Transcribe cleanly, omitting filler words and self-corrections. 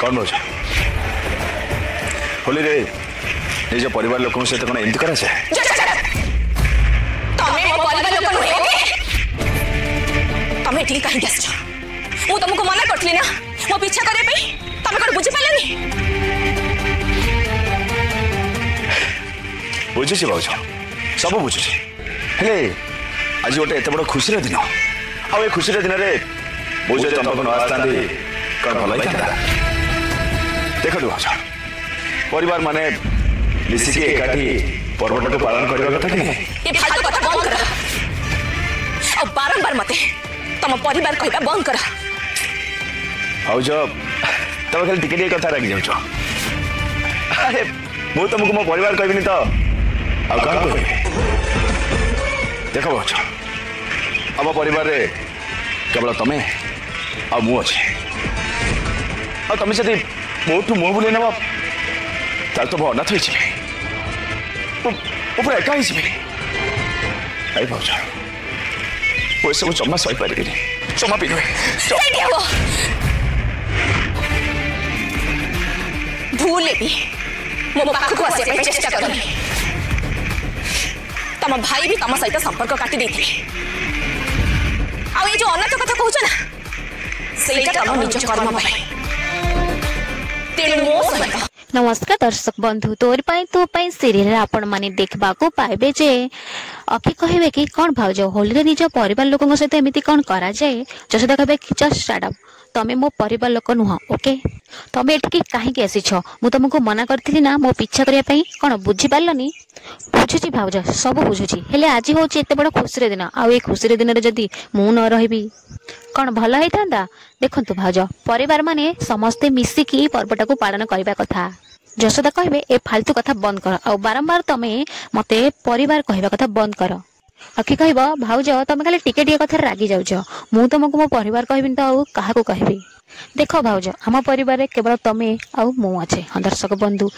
कौन भाज होली रे निज परिवार लोक सहित कौन एमती करा तमें ठीक कहीं आस मु तुमको मना करथली ना मो पीछा करे पे तमे कोन बुझी पालनी बुझुची भाज सब बुझुची हेले आज गोटे एत बड़ खुशी दिन आ खुशी दिन में बुझे चंपा को नस्ता कौन भल देखो भाज परिवार माने मिसिकी एकाठी पर्वटा को पालन करने कथा कि फालतू कथा बंद कर और बारंबार मते तुम परिवार कहबा बंद कर भाज तुम खाली टिके कथा राखी जाऊ अरे मु तुमको मो परिवार कहबिनी तो आ कौन कह देख भाज आम परिवार रे केवल तमें आ मु अच्छे आ तुम जब मोठू मुह बुले नब ताल तो अनाथ होपर एका ही भाज वो सब जमा सही पारि जमा भी भूले भी मो पाखक आसे चेष्टा कर तम भाई भी तम सहित संपर्क काटी देथि आ ये जो अनाथ कथा कहछ ना सेटा तम निज कर्म पाई तेनु मो सहित। नमस्कार दर्शक बंधु तोर पाई तो पाई सीरियल आपण माने देखबा को पाइबे जे अखि कहबे कि कोन भाउज होली रे निज परिवार लोकन सहित एमिति कोन करा जाय जसदा कहबे जस्ट स्टार्ट अप तमे मो परिवार लोक नुह ओके तमे एठकी काहे के आसी छ मु तुमको मना करथिली ना मो पीछा करिया पई कोन बुझी पालनी बुझुची भाउज सब बुझुची हेले आज होची एते बड़ खुशी रे दिन आ ए खुशी रे दिन रे जदी मु न रहिबी कौन भल होता देखु भाउज परिवार माने समस्ते मिसिकी पर्वटा को पालन करने कथा जसोदा कहबे ए फालतू कथा बंद कर आ बारंबार तमे मते परिवार कहबा कथा बंद कर अखि कहब भाउज तमे खाली टिके टिके कथा रागी जाउछ मु तुमको मो परिवार कहबिन तो आ काहा को कहबी देख भाउज आम परिवार केवल तमे आ मु अच्छे दर्शक बंधु